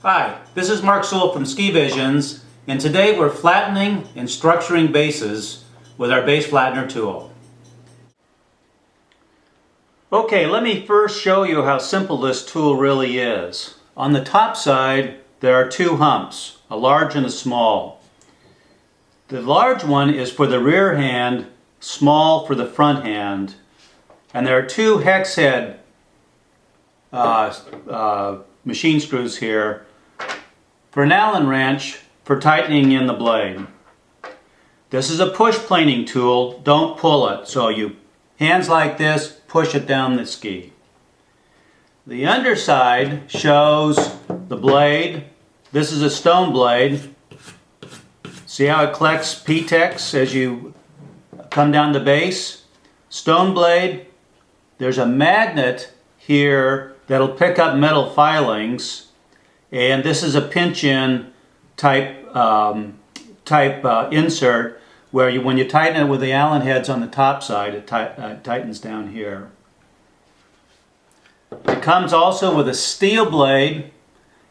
Hi, this is Mark Sewell from SkiVisions, and today we're flattening and structuring bases with our Base Flattener tool. Okay, let me first show you how simple this tool really is. On the top side, there are two humps, a large and a small. The large one is for the rear hand, small for the front hand, and there are two hex head machine screws here for an Allen wrench for tightening in the blade. This is a push planing tool, don't pull it. So you hands like this, push it down the ski. The underside shows the blade. This is a stone blade. See how it collects P-Tex as you come down the base? Stone blade. There's a magnet here that'll pick up metal filings. And this is a pinch-in type insert where when you tighten it with the Allen heads on the top side, it tightens down here. It comes also with a steel blade,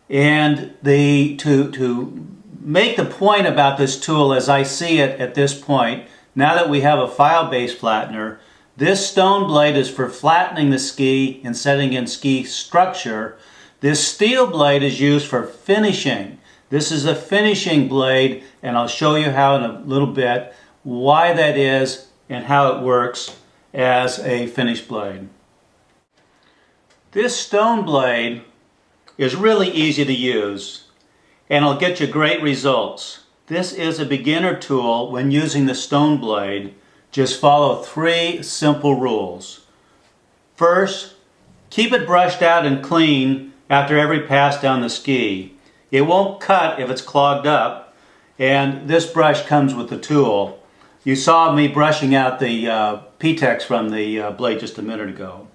and to make the point about this tool as I see it at this point, now that we have a file-based flattener, this stone blade is for flattening the ski and setting in ski structure. This steel blade is used for finishing. This is a finishing blade, and I'll show you how in a little bit why that is and how it works as a finished blade. This stone blade is really easy to use, and it'll get you great results. This is a beginner tool when using the stone blade. Just follow three simple rules. First, keep it brushed out and clean after every pass down the ski. It won't cut if it's clogged up, and this brush comes with the tool. You saw me brushing out the P-Tex from the blade just a minute ago.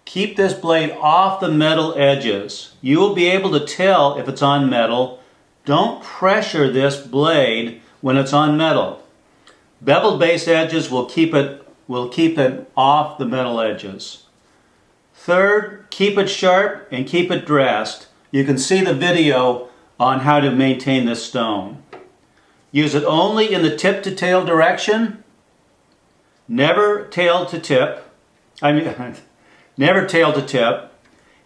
Keep this blade off the metal edges. You will be able to tell if it's on metal. Don't pressure this blade when it's on metal. Beveled base edges will keep it off the metal edges. Third, keep it sharp and keep it dressed. You can see the video on how to maintain this stone. Use it only in the tip to tail direction. Never tail to tip. Never tail to tip.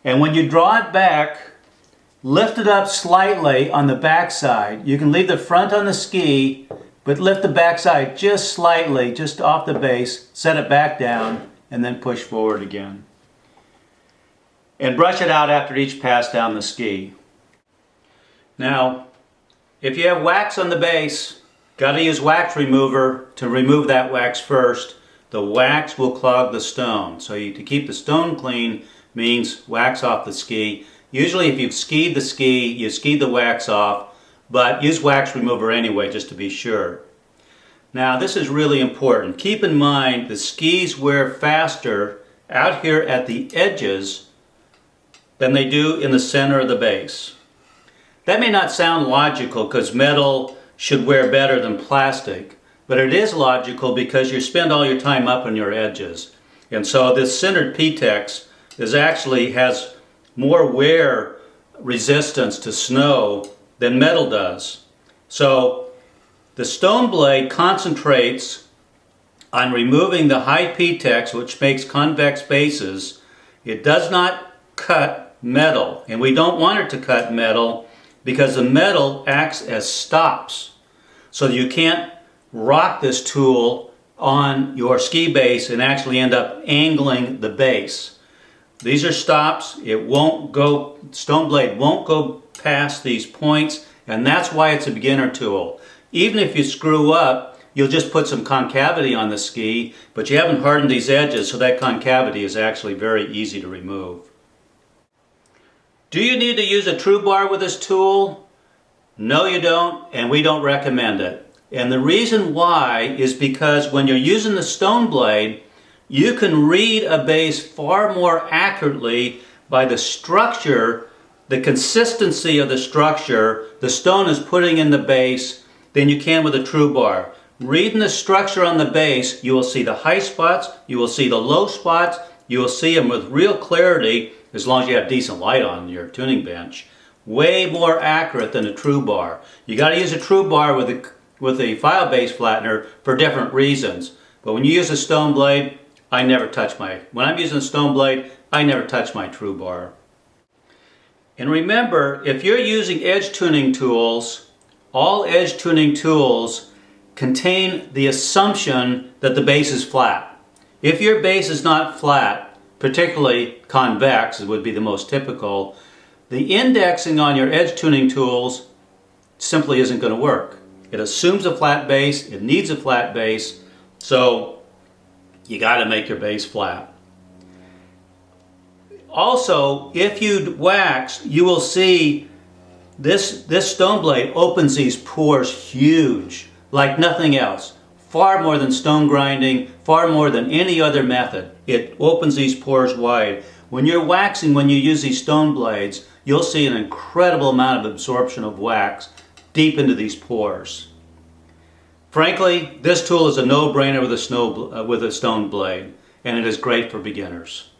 And when you draw it back, lift it up slightly on the back side. You can leave the front on the ski, but lift the back side just slightly, just off the base, set it back down, and then push forward again. And brush it out after each pass down the ski. Now, if you have wax on the base, got to use wax remover to remove that wax first. The wax will clog the stone. So to keep the stone clean means wax off the ski. Usually if you've skied the ski, you skied the wax off, but use wax remover anyway just to be sure. Now this is really important. Keep in mind the skis wear faster out here at the edges than they do in the center of the base. That may not sound logical because metal should wear better than plastic, but it is logical because you spend all your time up on your edges. And so this centered P-Tex has more wear resistance to snow than metal does. So the stone blade concentrates on removing the high P-Tex, which makes convex bases. It does not cut metal, and we don't want it to cut metal because the metal acts as stops. So you can't rock this tool on your ski base and actually end up angling the base. These are stops. Stone blade won't go past these points, and that's why it's a beginner tool. Even if you screw up, you'll just put some concavity on the ski, but you haven't hardened these edges, so that concavity is actually very easy to remove. Do you need to use a true bar with this tool? No, you don't, and we don't recommend it. And the reason why is because when you're using the stone blade, you can read a base far more accurately by the structure, the consistency of the structure the stone is putting in the base than you can with a true bar. Reading the structure on the base, you will see the high spots, you will see the low spots, you will see them with real clarity as long as you have decent light on your tuning bench. way more accurate than a true bar. You got to use a true bar with a file base flattener for different reasons. But when you use a stone blade, when I'm using a stone blade, I never touch my true bar. And remember, if you're using edge tuning tools, all edge tuning tools contain the assumption that the base is flat. If your base is not flat, particularly convex, it would be the most typical, the indexing on your edge tuning tools simply isn't going to work. It assumes a flat base, it needs a flat base, so you got to make your base flat. Also, if you wax, you will see this stone blade opens these pores huge, like nothing else. Far more than stone grinding, far more than any other method. It opens these pores wide. When you're waxing, when you use these stone blades, you'll see an incredible amount of absorption of wax deep into these pores. Frankly, this tool is a no-brainer with a stone blade, and it is great for beginners.